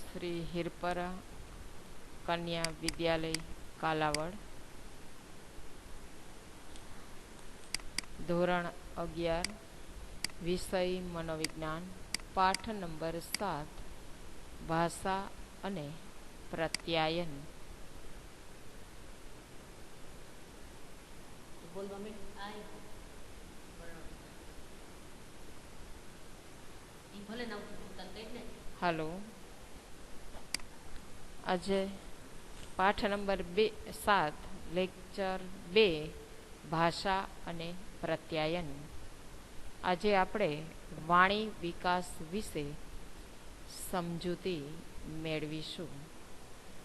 શ્રી હિરપરા કન્યા વિદ્યાલય કાલાવડ, ધોરણ 11, વિષય મનોવિજ્ઞાન, પાઠ નંબર 7, ભાષા અને પ્રત્યાયન. હાલો, આજે પાઠ નંબર 7, લેક્ચર 2, ભાષા અને પ્રત્યાયન. આજે આપણે વાણી વિકાસ વિશે સમજૂતી મેળવીશું.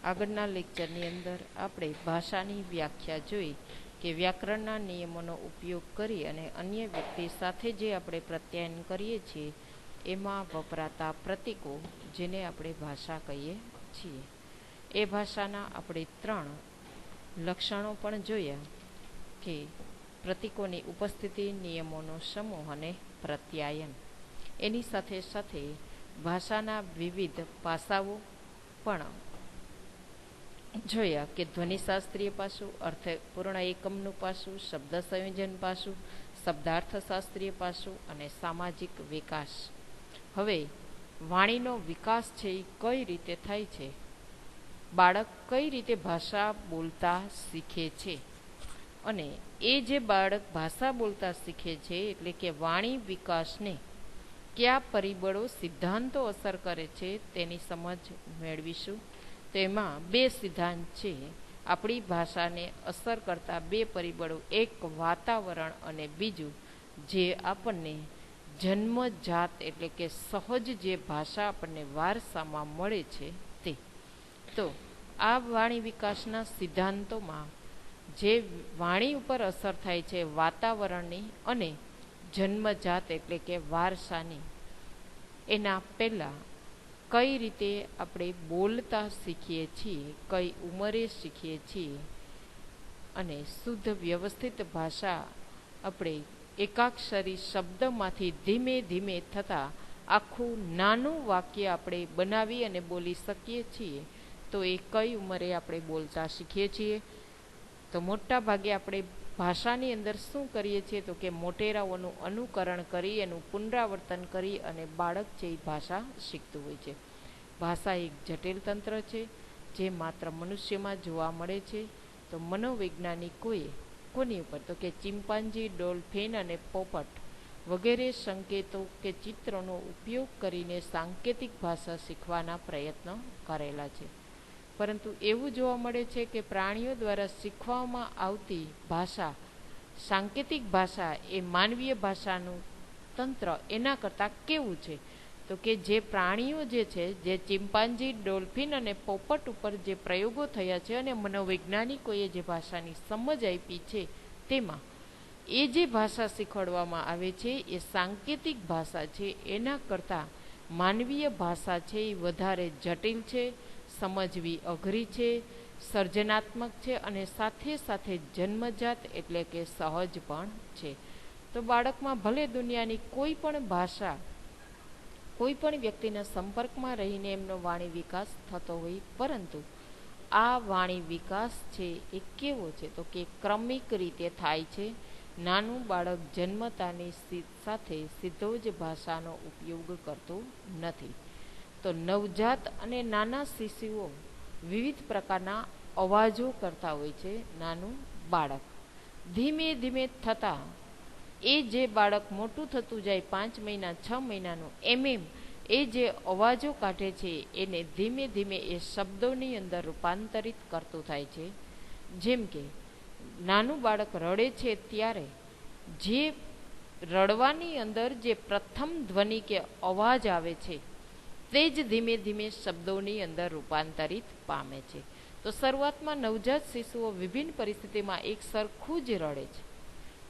આગળના લેક્ચરની અંદર આપણે ભાષાની વ્યાખ્યા જોઈ કે વ્યાકરણના નિયમોનો ઉપયોગ કરી અને અન્ય વ્યક્તિ સાથે જે આપણે પ્રત્યાયન કરીએ છીએ એમાં વપરાતા પ્રતીકો, જેને આપણે ભાષા કહીએ છીએ. એ ભાષાના આપણે 3 લક્ષણો પણ જોયા કે પ્રતીકોની ઉપસ્થિતિ, નિયમોનો સમૂહ અને પ્રત્યાયન. એની સાથે સાથે ભાષાના વિવિધ પાસાઓ પણ જોયા કે ધ્વનિશાસ્ત્રીય પાસું, અર્થપૂર્ણ એકમનું પાસું, શબ્દ સંયોજન પાસું, શબ્દાર્થશાસ્ત્રીય પાસું અને સામાજિક વિકાસ. હવે વાણીનો વિકાસ છે એ કઈ રીતે થાય છે, બાળક કઈ રીતે ભાષા બોલતા શીખે છે, અને એ જે બાળક ભાષા બોલતા શીખે છે એટલે કે વાણી વિકાસને કયા પરિબળો, સિદ્ધાંતો અસર કરે છે તેની સમજ મેળવીશું. તેમાં 2 સિદ્ધાંત છે આપણી ભાષાને અસર કરતા 2 પરિબળો, એક વાતાવરણ અને બીજું જે આપણને જન્મજાત એટલે કે સહજ જે ભાષા આપણને વારસામાં મળે છે તે. તો આ વાણી વિકાસના સિદ્ધાંતોમાં જે વાણી ઉપર અસર થાય છે વાતાવરણની અને જન્મજાત એટલે કે વારસાની, એના પહેલાં કઈ રીતે આપણે બોલતા શીખીએ છીએ, કઈ ઉંમરે શીખીએ છીએ, અને શુદ્ધ વ્યવસ્થિત ભાષા આપણે એકાક્ષરી શબ્દમાંથી ધીમે ધીમે થતાં આખું નાનું વાક્ય આપણે બનાવી અને બોલી શકીએ છીએ. તો એ કઈ ઉંમરે આપણે બોલતા શીખીએ છીએ? તો મોટા ભાગે આપણે ભાષાની અંદર શું કરીએ છીએ તો કે મોટેરાઓનું અનુકરણ કરી, એનું પુનરાવર્તન કરી અને બાળક છે એ ભાષા શીખતું હોય છે. ભાષા એક જટિલ તંત્ર છે જે માત્ર મનુષ્યમાં જોવા મળે છે. તો મનોવૈજ્ઞાનિકોએ કોની ઉપર તો કે ચિમ્પાન્જી, ડોલ્ફિન અને પોપટ વગેરે સંકેતો કે ચિત્રોનો ઉપયોગ કરીને સાંકેતિક ભાષા શીખવાના પ્રયત્નો કરેલા છે. પરંતુ એવું જોવા મળે છે કે પ્રાણીઓ દ્વારા શીખવામાં આવતી ભાષા, સાંકેતિક ભાષા, એ માનવીય ભાષાનું તંત્ર એના કરતાં કેવું છે તો કે જે પ્રાણીઓ જે છે, જે ચિમ્પાન્જી, ડોલ્ફિન અને પોપટ ઉપર જે પ્રયોગો થયા છે અને મનોવૈજ્ઞાનિકોએ જે ભાષાની સમજ આપી છે તેમાં એ જે ભાષા શીખવાડવામાં આવે છે એ સાંકેતિક ભાષા છે, એના કરતાં માનવીય ભાષા છે એ વધારે જટિલ છે, સમજવી અઘરી છે, સર્જનાત્મક છે અને સાથે સાથે જન્મજાત એટલે કે સહજ પણ છે. તો બાળકમાં ભલે દુનિયાની કોઈ પણ ભાષા કોઈ પણ વ્યક્તિના સંપર્કમાં રહીને એમનો વાણી વિકાસ થતો હોય, પરંતુ આ વાણી વિકાસ છે એ કેવો છે તો કે ક્રમિક રીતે થાય છે. નાનું બાળક જન્મતાની સાથે સીધો જ ભાષાનો ઉપયોગ કરતું નથી. તો નવજાત અને નાના શિશુઓ વિવિધ પ્રકારના અવાજો કરતા હોય છે. નાનું બાળક ધીમે ધીમે થતાં એ જે બાળક મોટું થતું જાય, 5 મહિના 6 મહિનાનું, એમ એ જે અવાજો કાઢે છે એને ધીમે ધીમે એ શબ્દોની અંદર રૂપાંતરિત કરતું થાય છે. જેમ કે નાનું બાળક રડે છે ત્યારે જે રડવાની અંદર જે પ્રથમ ધ્વનિ કે અવાજ આવે છે તે જ ધીમે ધીમે શબ્દોની અંદર રૂપાંતરિત પામે છે. તો શરૂઆતમાં નવજાત શિશુઓ વિભિન્ન પરિસ્થિતિમાં એક સરખું જ રડે છે.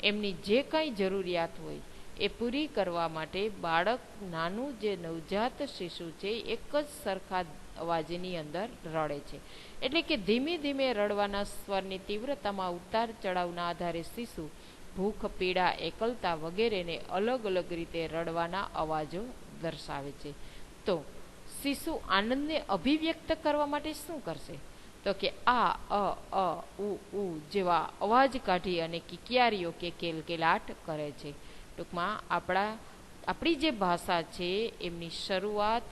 એમની જે કાંઈ જરૂરિયાત હોય એ પૂરી કરવા માટે બાળક, નાનું જે નવજાત શિશુ છે, એક જ સરખા અવાજની અંદર રડે છે. એટલે કે ધીમે ધીમે રડવાના સ્વરની તીવ્રતામાં ઉતાર ચઢાવના આધારે શિશુ ભૂખ, પીડા, એકલતા વગેરેને અલગ અલગ રીતે રડવાના અવાજો દર્શાવે છે. તો શિશુ આનંદને અભિવ્યક્ત કરવા માટે શું કરશે? તો કે અ ઉ જેવા અવાજ કાઢી અને કિકિયારીઓ કે કેલકેલાટ કરે છે. ટૂંકમાં આપણી જે ભાષા છે એમની શરૂઆત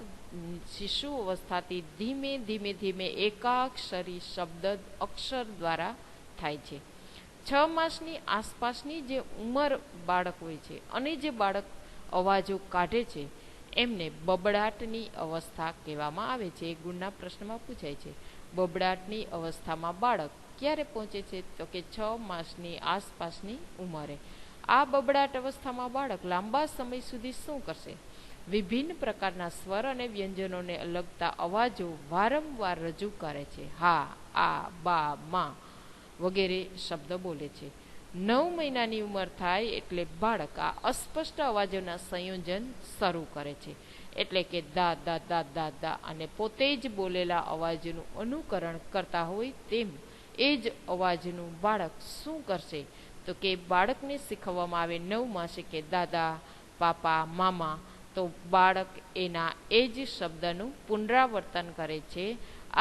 શિશુ અવસ્થાથી ધીમે ધીમે ધીમે એકાક્ષરી શબ્દ અક્ષર દ્વારા થાય છે. 6 માસની આસપાસની જે ઉંમર બાળક હોય છે અને જે બાળક અવાજો કાઢે છે એમને બબડાટની અવસ્થા કહેવામાં આવે છે. એક ગુણના પ્રશ્નમાં પૂછાય છે, બબડાટની અવસ્થામાં બાળક ક્યારે પહોંચે છે? તો કે 6 માસની આસપાસની ઉંમરે. આ બબડાટ અવસ્થામાં બાળક લાંબા સમય સુધી શું કરશે? વિભિન્ન પ્રકારના સ્વર અને વ્યંજનોને લગતા અવાજો વારંવાર રજૂ કરે છે. હા, આ, બા, મા વગેરે શબ્દ બોલે છે. 9 મહિનાની ઉંમર થાય એટલે બાળક આ અસ્પષ્ટ અવાજોના સંયોજન શરૂ કરે છે. એટલે કે દા દા દા દા દા અને પોતે જ બોલેલા અવાજનું અનુકરણ કરતા હોય તેમ એ જ અવાજનું બાળક શું કરશે? તો કે બાળકને શીખવવામાં આવે 9 માસે કે દાદા, પાપા, મામા, તો બાળક એના એ જ શબ્દનું પુનરાવર્તન કરે છે.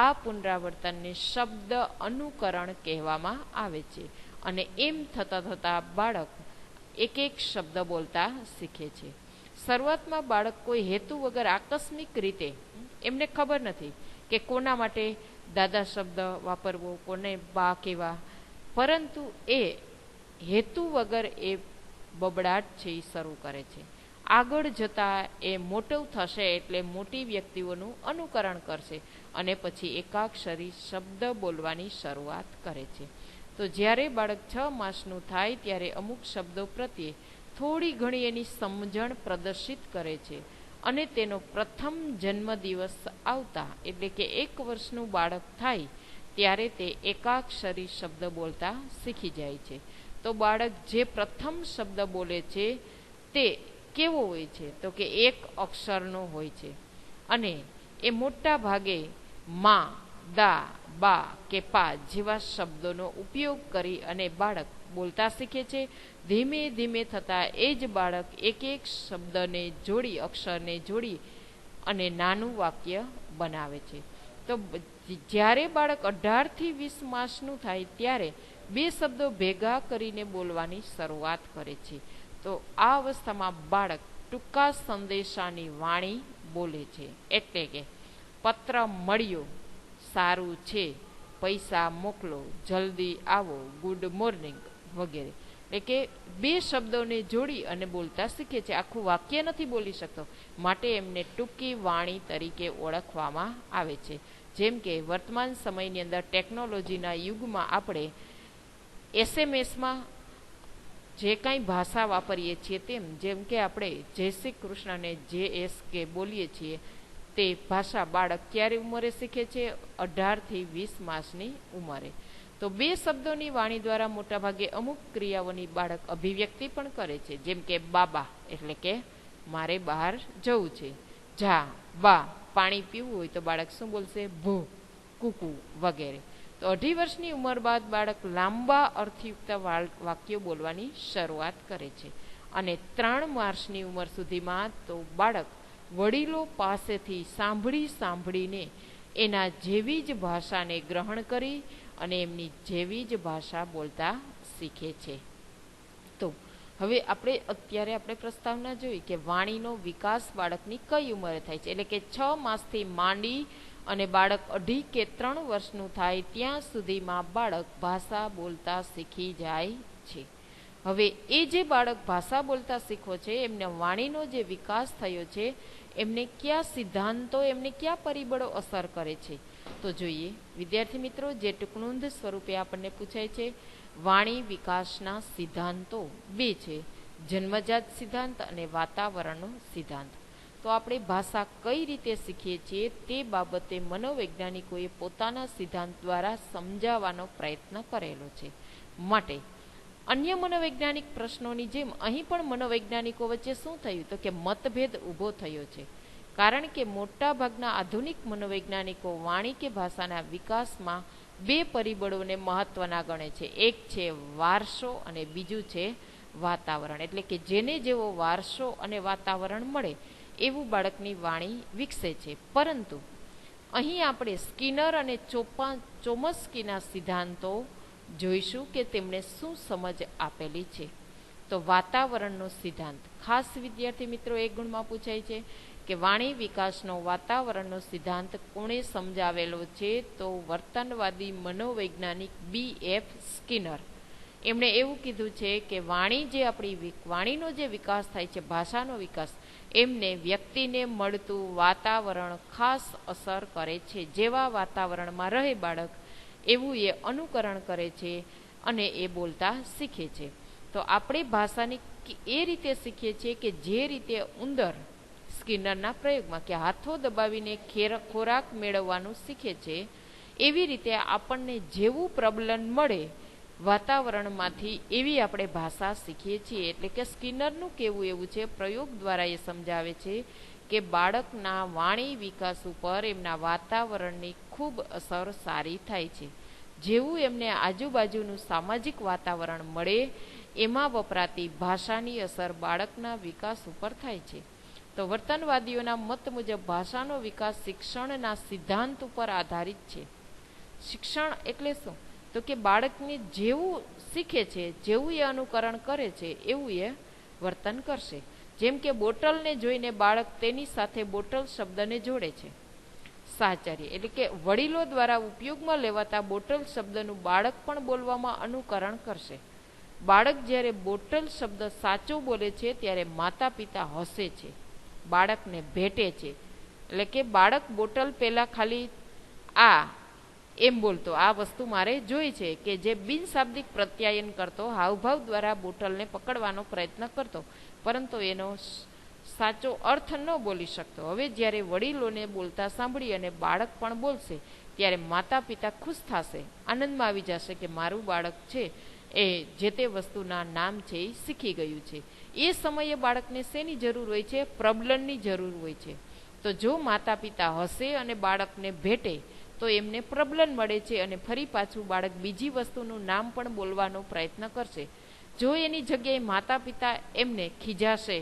આ પુનરાવર્તનને શબ્દ અનુકરણ કહેવામાં આવે છે. અને એમ થતાં થતાં બાળક એક એક શબ્દ બોલતા શીખે છે. શરૂઆતમાં બાળક કોઈ હેતુ વગર આકસ્મિક રીતે, એમને ખબર નથી કે કોના માટે દાદા શબ્દ વાપરવો, કોને બા કહેવા, પરંતુ એ હેતુ વગર એ બબડાટ છે એ શરૂ કરે છે. આગળ જતાં એ મોટું થશે એટલે મોટી વ્યક્તિઓનું અનુકરણ કરશે અને પછી એકાક્ષરી શબ્દ બોલવાની શરૂઆત કરે છે. તો જ્યારે બાળક 6 માસનું થાય ત્યારે અમુક શબ્દો પ્રત્યે થોડી ઘણી એની સમજણ પ્રદર્શિત કરે છે અને તેનો પ્રથમ જન્મદિવસ આવતા એટલે કે 1 વર્ષનું બાળક થાય ત્યારે તે એકાક્ષરી શબ્દ બોલતા શીખી જાય છે. તો બાળક જે પ્રથમ શબ્દ બોલે છે તે કેવો હોય છે? તો કે 1 અક્ષરનો હોય છે અને એ મોટા ભાગે મા, દા, બા કે પા જેવા શબ્દોનો ઉપયોગ કરી અને બાળક બોલતા શીખે છે. ધીમે ધીમે થતાં એ જ બાળક એક એક શબ્દને જોડી, અક્ષરને જોડી અને નાનું વાક્ય બનાવે છે. તો જ્યારે બાળક 18 થી 20 માસનું થાય ત્યારે 2 શબ્દો ભેગા કરીને બોલવાની શરૂઆત કરે છે. તો આ અવસ્થામાં બાળક ટૂંકા સંદેશાની વાણી બોલે છે. એટલે કે પત્ર મળ્યો, સારું છે, પૈસા મોકલો, જલ્દી આવો, ગુડ મોર્નિંગ વગેરે. એટલે કે 2 શબ્દોને જોડી અને બોલતા શીખે છે. આખું વાક્ય નથી બોલી શકતો, માટે એમને ટૂંકી વાણી તરીકે ઓળખવામાં આવે છે. જેમ કે વર્તમાન સમયની અંદર ટેકનોલોજીના યુગમાં આપણે SMS-માં જે કાંઈ ભાષા વાપરીએ છીએ તેમ, જેમ કે આપણે જય શ્રી કૃષ્ણને JSK બોલીએ છીએ, તે ભાષા બાળક ક્યારે ઉંમરે શીખે છે? 18 થી 20 માસની ઉંમરે. તો 2 શબ્દોની વાણી દ્વારા મોટાભાગે અમુક ક્રિયાઓની બાળક અભિવ્યક્તિ પણ કરે છે. જેમ કે બાબા એટલે કે મારે બહાર જવું છે, જા, બા પાણી પીવું હોય તો બાળક શું બોલશે? ભૂ, કુકુ વગેરે. તો 2.5 વર્ષની ઉંમર બાદ બાળક લાંબા અર્થયુક્ત વાક્યો બોલવાની શરૂઆત કરે છે અને 3 વર્ષની ઉંમર સુધીમાં તો બાળક વડીલો પાસેથી સાંભળીને એના જેવી જ ભાષાને ગ્રહણ કરી અને એમની જેવી જ ભાષા બોલતા શીખે છે. તો હવે અત્યારે આપણે પ્રસ્તાવના જોઈ કે વાણીનો વિકાસ બાળકની કઈ ઉંમરે થાય છે. એટલે કે 6 માસથી માંડી અને બાળક 2.5 કે 3 વર્ષનું થાય ત્યાં સુધીમાં બાળક ભાષા બોલતા શીખી જાય છે. હવે એ જે બાળક ભાષા બોલતા શીખો છે એમને વાણીનો જે વિકાસ થયો છે એમને કયા સિદ્ધાંતો, એમને કયા પરિબળો અસર કરે છે? તો જોઈએ વિદ્યાર્થી મિત્રો, જે ટૂંકનોંધ સ્વરૂપે આપણને પૂછાય છે. વાણી વિકાસના સિદ્ધાંતો 2 છે, જન્મજાત સિદ્ધાંત અને વાતાવરણનો સિદ્ધાંત. તો આપણે ભાષા કઈ રીતે શીખીએ છીએ તે બાબતે મનોવૈજ્ઞાનિકોએ પોતાના સિદ્ધાંત દ્વારા સમજાવવાનો પ્રયત્ન કરેલો છે. માટે અન્ય મનોવૈજ્ઞાનિક પ્રશ્નોની જેમ અહીં પણ મનોવૈજ્ઞાનિકો વચ્ચે શું થયું? તો કે મતભેદ ઊભો થયો છે. કારણ કે મોટાભાગના આધુનિક મનોવૈજ્ઞાનિકો વાણી કે ભાષાના વિકાસમાં 2 પરિબળોને મહત્વના ગણે છે. એક છે વારસો અને બીજું છે વાતાવરણ. એટલે કે જેને જેવો વારસો અને વાતાવરણ મળે એવું બાળકની વાણી વિકસે છે. પરંતુ અહીં આપણે સ્કિનર અને ચોમસ્કીના સિદ્ધાંતો જોઈશું કે તેમણે શું સમજ આપેલી છે. તો વાતાવરણનો સિદ્ધાંત, ખાસ વિદ્યાર્થી મિત્રો એક ગુણમાં પૂછાય છે કે વાણી વિકાસનો વાતાવરણનો સિદ્ધાંત કોણે સમજાવેલો છે? તો વર્તનવાદી મનોવૈજ્ઞાનિક B.F. સ્કિનર. એમણે એવું કીધું છે કે વાણીનો જે વિકાસ થાય છે, ભાષાનો વિકાસ, એમને વ્યક્તિને મળતું વાતાવરણ ખાસ અસર કરે છે. જેવા વાતાવરણમાં રહે બાળક એવું એ અનુકરણ કરે છે અને એ બોલતા શીખે છે. તો આપણે ભાષાની એ રીતે શીખીએ છીએ કે જે રીતે ઉંદર સ્કિનરના પ્રયોગમાં કે હાથો દબાવીને ખોરાક મેળવવાનું શીખે છે, એવી રીતે આપણને જેવું પ્રબલન મળે વાતાવરણમાંથી એવી આપણે ભાષા શીખીએ છીએ. એટલે કે સ્કિનરનું કહેવું એવું છે, પ્રયોગ દ્વારા એ સમજાવે છે કે બાળકના વાણી વિકાસ ઉપર એમના વાતાવરણની ખૂબ અસર સારી થાય છે. જેવું એમને આજુબાજુનું સામાજિક વાતાવરણ મળે એમાં વપરાતી ભાષાની અસર બાળકના વિકાસ ઉપર થાય છે. તો વર્તનવાદીઓના મત મુજબ ભાષાનો વિકાસ શિક્ષણના સિદ્ધાંત ઉપર આધારિત છે. શિક્ષણ એટલે શું? તો કે બાળકને જેવું શીખે છે, જેવું એ અનુકરણ કરે છે એવું એ વર્તન કરશે. જેમ કે બોટલને જોઈને બાળક તેની સાથે બોટલ શબ્દને જોડે છે. સાહચર્ય એટલે કે વડીલો દ્વારા ઉપયોગમાં લેવાતા બોટલ શબ્દનું બાળક પણ બોલવામાં અનુકરણ કરશે. બાળક જ્યારે બોટલ શબ્દ સાચો બોલે છે ત્યારે માતા પિતા હસે છે, બાળકને ભેટે છે. એટલે કે બાળક બોટલ પહેલા ખાલી એમ બોલતો, આ વસ્તુ મારે જોઈ છે, કે જે બિનશાબ્દિક પ્રત્યાયન કરતો, હાવભાવ દ્વારા બોટલને પકડવાનો પ્રયત્ન કરતો, પરંતુ એનો સાચો અર્થ ન બોલી શકતો. હવે જ્યારે વડીલોને બોલતા સાંભળી અને બાળક પણ બોલશે ત્યારે માતા પિતા ખુશ થશે, આનંદમાં આવી જશે કે મારું બાળક છે એ જે તે વસ્તુના નામ છે એ શીખી ગયું છે. એ સમયે બાળકને શેની જરૂર હોય છે? પ્રબલનની જરૂર હોય છે. તો જો માતા પિતા હસે અને બાળકને ભેટે તો એમને પ્રબલન મળે છે અને ફરી પાછું બાળક બીજી વસ્તુનું નામ પણ બોલવાનો પ્રયત્ન કરશે. જો એની જગ્યાએ માતા પિતા એમને ખીજાશે,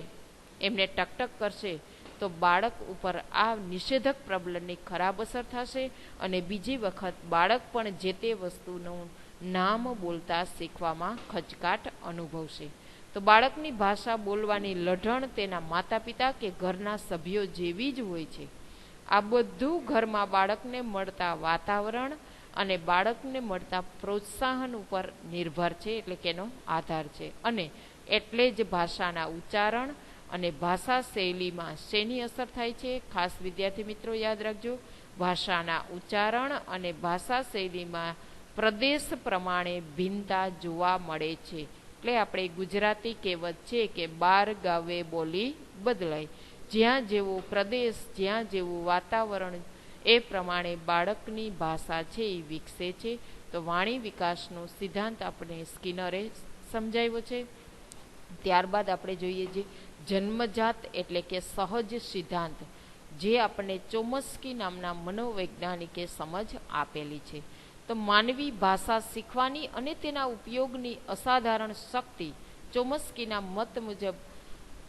એમને ટકટક કરશે, તો બાળક ઉપર આ નિષેધક પ્રબલનની ખરાબ અસર થશે અને બીજી વખત બાળક પણ જે તે વસ્તુનું નામ બોલતા શીખવામાં ખચકાટ અનુભવશે. તો બાળકની ભાષા બોલવાની લઢણ તેના માતા પિતા કે ઘરના સભ્યો જેવી જ હોય છે. આ બધું ઘરમાં બાળકને મળતા વાતાવરણ અને બાળકને મળતા પ્રોત્સાહન ઉપર નિર્ભર છે, એટલે કે એનો આધાર છે. અને એટલે જ ભાષાના ઉચ્ચારણ અને ભાષા શૈલીમાં શેની અસર થાય છે? ખાસ વિદ્યાર્થી મિત્રો યાદ રાખજો, ભાષાના ઉચ્ચારણ અને ભાષા શૈલીમાં પ્રદેશ પ્રમાણે ભિન્નતા જોવા મળે છે. એટલે આપણે ગુજરાતી કહેવત છે કે 12 ગાવે બોલી બદલાય. જ્યાં જેવો પ્રદેશ, જ્યાં જેવું વાતાવરણ, એ પ્રમાણે બાળકની ભાષા છે એ વિકસે છે. તો વાણી વિકાસનો સિદ્ધાંત આપણે સ્કિનરે સમજાવ્યો છે. ત્યારબાદ આપણે જોઈએ છે જન્મજાત એટલે કે સહજ સિદ્ધાંત, જે આપણને ચોમસ્કી નામના મનોવૈજ્ઞાનિકે સમજ આપેલી છે. તો માનવી ભાષા શીખવાની અને તેના ઉપયોગની અસાધારણ શક્તિ, ચોમસ્કીના મત મુજબ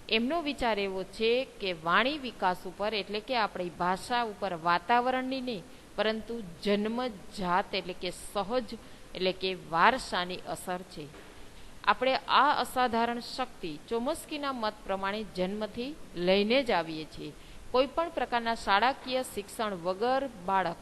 એમનો વિચાર એવો છે કે વાણી વિકાસ ઉપર એટલે કે આપણી ભાષા ઉપર વાતાવરણની નહીં પરંતુ જન્મજાત એટલે કે સહજ એટલે કે વારસાની અસર છે. આપણે આ અસાધારણ શક્તિ ચોમસ્કીના મત પ્રમાણે જન્મથી લઈને જ આવીએ છીએ. કોઈ પણ પ્રકારના શાળાકીય શિક્ષણ વગર બાળક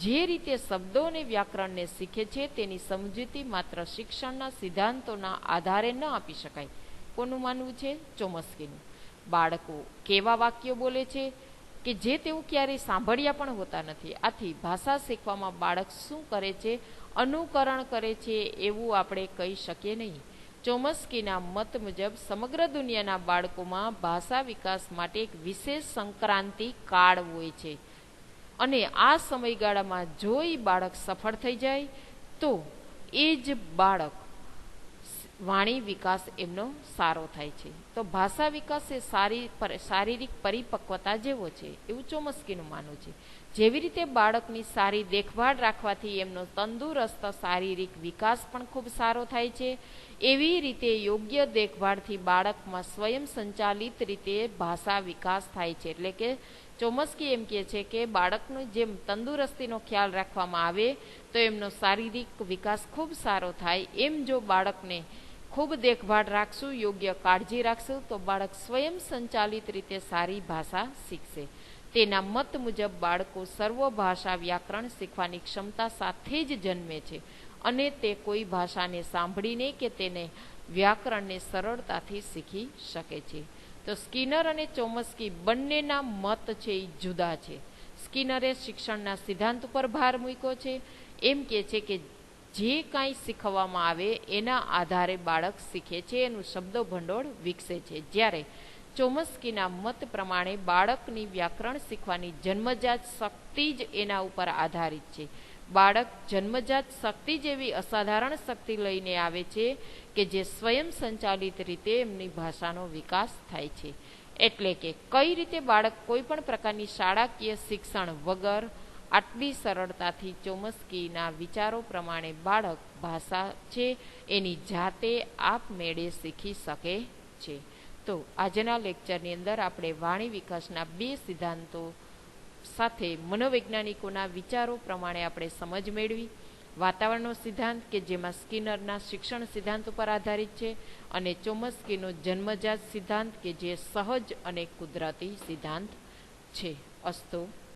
જે રીતે શબ્દો અને વ્યાકરણને શીખે છે તેની સમજૂતી માત્ર શિક્ષણના સિદ્ધાંતોના આધારે ન આપી શકાય. કોનું માનવું છે? ચોમસ્કીનું. બાળકો કેવા વાક્યો બોલે છે કે જે તેઓ ક્યારેય સાંભળ્યા પણ હોતા નથી. આથી ભાષા શીખવામાં બાળક શું કરે છે? અનુકરણ કરે છે એવું આપણે કહી શકીએ નહીં. ચોમસ્કીના મત મુજબ સમગ્ર દુનિયાના બાળકોમાં ભાષા વિકાસ માટે એક વિશેષ સંક્રાંતિ કાળ હોય છે અને આ સમયગાળામાં જો એ બાળક સફળ થઈ જાય તો એ જ બાળક વાણી વિકાસ એમનો સારો થાય છે. તો ભાષા વિકાસ એ શારીરિક પરિપક્વતા જેવો છે એવું ચોમસ્કીનું માનવું છે. જેવી રીતે બાળકની સારી દેખભાળ રાખવાથી એમનો તંદુરસ્ત શારીરિક વિકાસ પણ ખૂબ સારો થાય છે, એવી રીતે યોગ્ય દેખભાળથી બાળકમાં સ્વયં સંચાલિત રીતે ભાષા વિકાસ થાય છે. એટલે કે ચોમસ્કી એમ કહે છે કે બાળકનો જેમ તંદુરસ્તીનો ખ્યાલ રાખવામાં આવે તો એમનો શારીરિક વિકાસ ખૂબ સારો થાય, એમ જો બાળકને ખૂબ દેખભાળ રાખશું, યોગ્ય કાળજી રાખશું તો બાળક સ્વયં સંચાલિત રીતે સારી ભાષા શીખશે. તેના મત મુજબ બાળકો સર્વ ભાષા વ્યાકરણ શીખવાની ક્ષમતા સાથે જ જન્મે છે અને તે કોઈ ભાષાને સાંભળીને કે તેને વ્યાકરણને સરળતાથી શીખી શકે છે. તો સ્કિનર અને ચોમસ્કી બંનેના મત છે એ જુદા છે. સ્કિનરે શિક્ષણના સિદ્ધાંત ઉપર ભાર મૂક્યો છે. એમ કહે છે કે જે કાંઈ શીખવવામાં આવે એના આધારે બાળક શીખે છે, એનું શબ્દો ભંડોળ વિકસે છે. જ્યારે ચોમસ્કીના મત પ્રમાણે બાળકની વ્યાકરણ શીખવાની જન્મજાત શક્તિ જ એના ઉપર આધારિત છે. બાળક જન્મજાત શક્તિ જેવી અસાધારણ શક્તિ લઈને આવે છે કે જે સ્વયં સંચાલિત રીતે એમની ભાષાનો વિકાસ થાય છે. એટલે કે કઈ રીતે બાળક કોઈ પણ પ્રકારની શાળાકીય શિક્ષણ વગર આટલી સરળતાથી ચોમસ્કીના વિચારો પ્રમાણે બાળક ભાષા છે એની જાતે આપમેળે શીખી શકે છે. તો આજના લેક્ચરની અંદર આપણે વાણી વિકાસના 2 સિદ્ધાંતો સાથે મનોવૈજ્ઞાનિકોના વિચારો પ્રમાણે આપણે સમજ મેળવી. વાતાવરણનો સિદ્ધાંત કે જેમાં સ્કિનરના શિક્ષણ સિદ્ધાંત ઉપર આધારિત છે, અને ચોમસ્કીનો જન્મજાત સિદ્ધાંત કે જે સહજ અને કુદરતી સિદ્ધાંત છે. અસ્તુ.